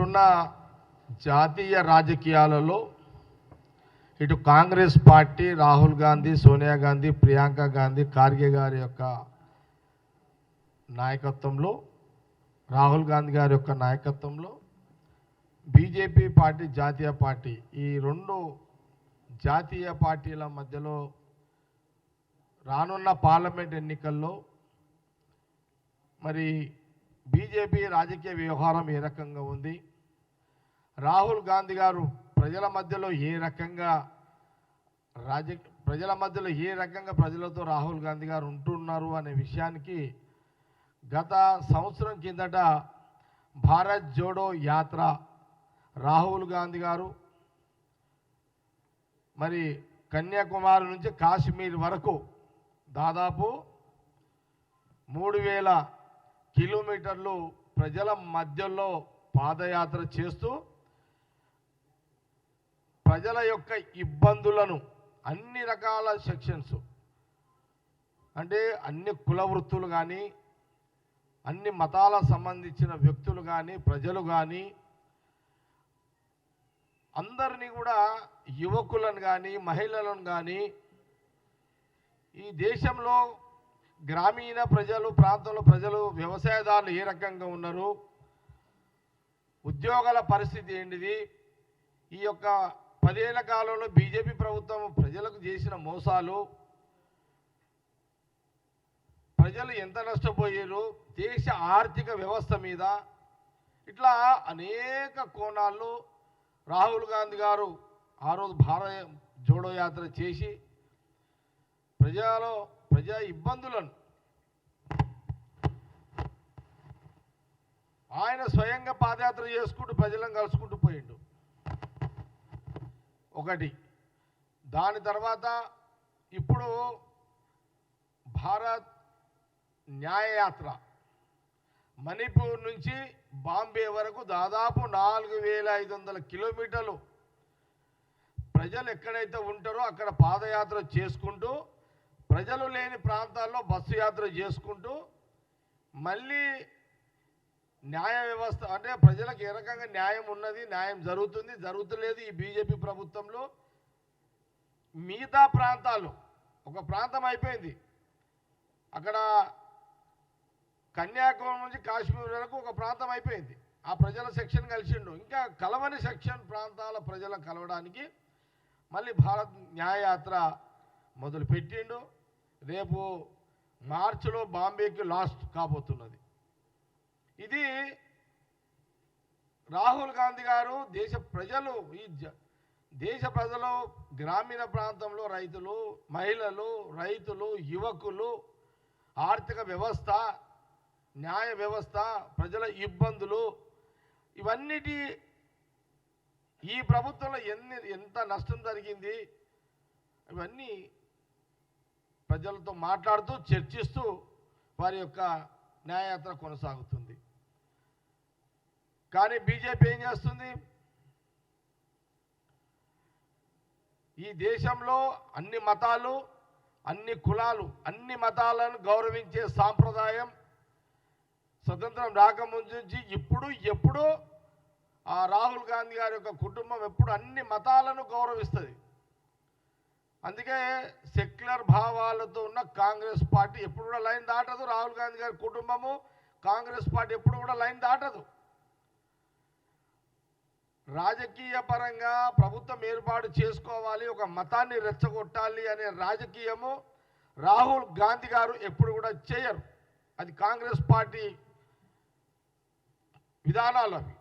ఇప్పుడున్న జాతీయ రాజకీయాలలో ఇటు కాంగ్రెస్ పార్టీ రాహుల్ గాంధీ, సోనియా గాంధీ, ప్రియాంక గాంధీ, ఖార్గే గారి యొక్క నాయకత్వంలో, రాహుల్ గాంధీ గారి యొక్క నాయకత్వంలో బీజేపీ పార్టీ, జాతీయ పార్టీ, ఈ రెండు జాతీయ పార్టీల మధ్యలో రానున్న పార్లమెంట్ ఎన్నికల్లో మరి బీజేపీ రాజకీయ వ్యవహారం ఏ రకంగా ఉంది, రాహుల్ గాంధీ గారు ప్రజల మధ్యలో ఏ రకంగా ప్రజలతో రాహుల్ గాంధీ గారు ఉంటున్నారు అనే విషయానికి గత సంవత్సరం కిందట భారత్ జోడో యాత్ర రాహుల్ గాంధీ గారు మరి కన్యాకుమారి నుంచి కాశ్మీర్ వరకు దాదాపు 3000 కిలోమీటర్లు ప్రజల మధ్యలో పాదయాత్ర చేస్తూ ప్రజల యొక్క ఇబ్బందులను అన్ని రకాల సెక్షన్స్, అంటే అన్ని కుల వృత్తులు కానీ, అన్ని మతాలకు సంబంధించిన వ్యక్తులు కానీ, ప్రజలు కానీ అందరినీ కూడా, యువకులను కానీ, మహిళలను కానీ, ఈ దేశంలో గ్రామీణ ప్రజలు, ప్రాంతంలో ప్రజలు, వ్యవసాయదారులు ఏ రకంగా ఉన్నారు, ఉద్యోగాల పరిస్థితి ఏంటిది, ఈ యొక్క 10 ఏళ్ల కాలంలో బీజేపీ ప్రభుత్వం ప్రజలకు చేసిన మోసాలు, ప్రజలు ఎంత నష్టపోయారు, దేశ ఆర్థిక వ్యవస్థ మీద, ఇట్లా అనేక కోణాల్లో రాహుల్ గాంధీ గారు ఆ రోజు భారత్ జోడో యాత్ర చేసి ప్రజా ఇబ్బందులను ఆయన స్వయంగా పాదయాత్ర చేసుకుంటూ ప్రజలను కలుసుకుంటూ పోయిండు ఒకటి. దాని తర్వాత ఇప్పుడు భారత్ న్యాయయాత్ర మణిపూర్ నుంచి బాంబే వరకు దాదాపు 4500 కిలోమీటర్లు ప్రజలు ఎక్కడైతే ఉంటారో అక్కడ పాదయాత్ర చేసుకుంటూ, ప్రజలు లేని ప్రాంతాల్లో బస్సు యాత్ర చేసుకుంటూ, మళ్ళీ న్యాయ వ్యవస్థ అంటే ప్రజలకు ఏ రకంగా న్యాయం ఉన్నది, న్యాయం జరుగుతలేదు ఈ బీజేపీ ప్రభుత్వంలో. మిగతా ప్రాంతాలు, ఒక ప్రాంతం అయిపోయింది, అక్కడ కన్యాకుమారి నుంచి కాశ్మీర్ వరకు ఒక ప్రాంతం అయిపోయింది, ఆ ప్రజల సెక్షన్ కలిసిండు. ఇంకా కలవని సెక్షన్ ప్రాంతాల ప్రజలను కలవడానికి మళ్ళీ భారత్ న్యాయయాత్ర మొదలు పెట్టిండు. రేపు మార్చిలో బాంబేకి లాస్ట్ కాబోతున్నది. ఇది రాహుల్ గాంధీ గారు దేశ ప్రజలు గ్రామీణ ప్రాంతంలో రైతులు, మహిళలు, యువకులు, ఆర్థిక వ్యవస్థ, న్యాయ వ్యవస్థ, ప్రజల ఇబ్బందులు, ఇవన్నిటి ఈ ప్రభుత్వంలో ఎంత నష్టం జరిగింది, ఇవన్నీ ప్రజలతో మాట్లాడుతూ, చర్చిస్తూ వారి యొక్క న్యాయయాత్ర కొనసాగుతుంది. కానీ బీజేపీ ఏం చేస్తుంది, ఈ దేశంలో అన్ని మతాలు, అన్ని కులాలు, అన్ని మతాలను గౌరవించే సాంప్రదాయం స్వతంత్రం రాకముందు నుంచి ఎప్పుడు ఆ రాహుల్ గాంధీ గారి యొక్క కుటుంబం ఎప్పుడు అన్ని మతాలను గౌరవిస్తుంది. అందుకే సెక్యులర్ భావాలతో ఉన్న కాంగ్రెస్ పార్టీ ఎప్పుడు కూడా లైన్ దాటదు. రాహుల్ గాంధీ గారి కుటుంబము, కాంగ్రెస్ పార్టీ ఎప్పుడు కూడా లైన్ దాటదు. రాజకీయ పరంగా ప్రభుత్వం ఏర్పాటు చేసుకోవాలి, ఒక మతాన్ని రెచ్చగొట్టాలి అనే రాజకీయము రాహుల్ గాంధీ గారు ఎప్పుడు కూడా చేయరు. అది కాంగ్రెస్ పార్టీ విధానాలు అవి.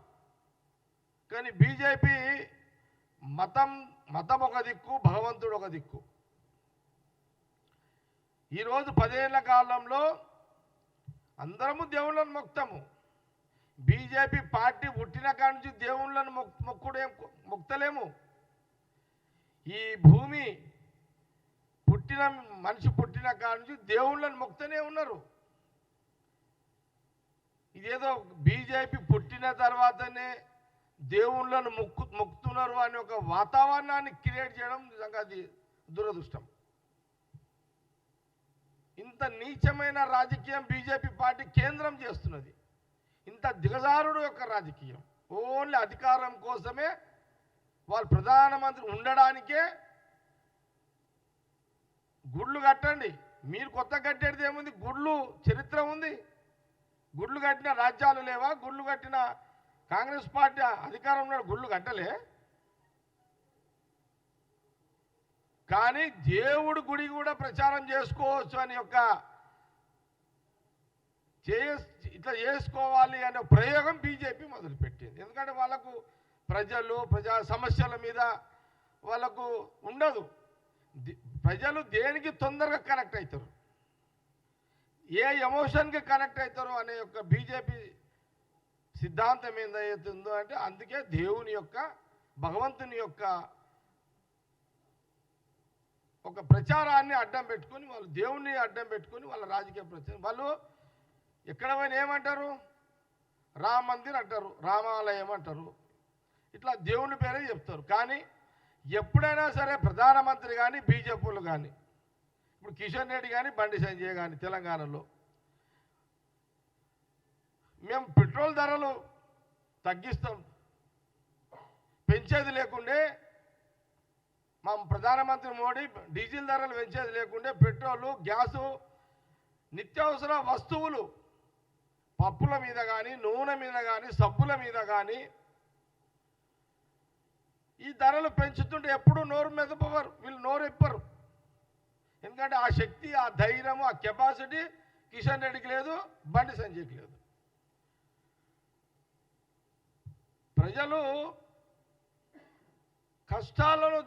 కానీ బీజేపీ మతం ఒక దిక్కు, భగవంతుడు ఒక దిక్కు. ఈరోజు 10 ఏళ్ల కాలంలో అందరము దేవుళ్ళను మొక్తాము. బీజేపీ పార్టీ పుట్టిన కాడి నుంచి దేవుళ్ళను మొక్తలేము. ఈ భూమి మనిషి పుట్టిన కాడి నుంచి దేవుళ్ళను మొక్తూనే ఉన్నారు. ఇదేదో బీజేపీ పుట్టిన తర్వాతనే దేవుళ్ళను మొక్కుతున్నారు అనే ఒక వాతావరణాన్ని క్రియేట్ చేయడం నిజంగా అది దురదృష్టం. ఇంత నీచమైన రాజకీయం బీజేపీ పార్టీ కేంద్రం చేస్తున్నది. ఇంత దిగజారుడు యొక్క రాజకీయం. ఓన్లీ అధికారం కోసమే వాళ్ళు ప్రధానమంత్రి ఉండడానికే గుళ్ళు కట్టండి. మీరు కొత్త కట్టేది ఏముంది? గుళ్ళు చరిత్ర ఉంది. గుళ్ళు కట్టిన రాజ్యాలు లేవా? గుళ్ళు కట్టిన కాంగ్రెస్ పార్టీ అధికారంలో గుళ్ళు కట్టలే. కానీ దేవుడి గుడి కూడా ప్రచారం చేసుకోవచ్చు అని ఇట్లా చేసుకోవాలి అనే ప్రయోగం బీజేపీ మొదలుపెట్టింది. ఎందుకంటే వాళ్ళకు ప్రజా సమస్యల మీద వాళ్ళకు ఉండదు. ప్రజలు దేనికి తొందరగా కనెక్ట్ అవుతారు, ఏ ఎమోషన్కి కనెక్ట్ అవుతారు అనే బీజేపీ సిద్ధాంతం ఏదైతుందో అంటే అందుకే దేవుని భగవంతుని ఒక ప్రచారాన్ని అడ్డం పెట్టుకొని వాళ్ళు దేవుణ్ణి అడ్డం పెట్టుకొని వాళ్ళ రాజకీయ ప్రచారం వాళ్ళు ఎక్కడ పోయినా ఏమంటారు? రామ మందిర్ అంటారు, రామాలయం అంటారు, ఇట్లా దేవుని పేరే చెప్తారు. కానీ ఎప్పుడైనా సరే ప్రధానమంత్రి కానీ బీజేపీలు కానీ ఇప్పుడు కిషన్ రెడ్డి కానీ బండి సంజయ్ కానీ తెలంగాణలో మేము పెట్రోల్ ధరలు తగ్గిస్తాం, పెంచేది లేకుండే మా ప్రధానమంత్రి మోడీ డీజిల్ ధరలు పెంచేది లేకుండే పెట్రోలు గ్యాసు నిత్యావసర వస్తువులు పప్పుల మీద కానీ నూనె మీద కానీ సబ్బుల మీద కానీ ఈ ధరలు పెంచుతుంటే ఎప్పుడు నోరు మెదపవరు, వీళ్ళు నోరు ఎప్పరు. ఎందుకంటే ఆ శక్తి, ఆ ధైర్యము, ఆ కెపాసిటీ కిషన్ రెడ్డికి లేదు, బండి సంజయ్కి లేదు. ప్రజలు కష్టాలను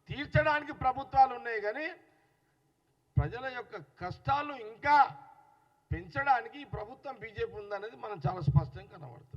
తీర్చడానికి ప్రభుత్వాలు ఉన్నాయి, కానీ ప్రజల కష్టాలు ఇంకా పెంచడానికి ఈ ప్రభుత్వం బీజేపీ ఉందనేది మనం చాలా స్పష్టంగా కనబడుతుంది.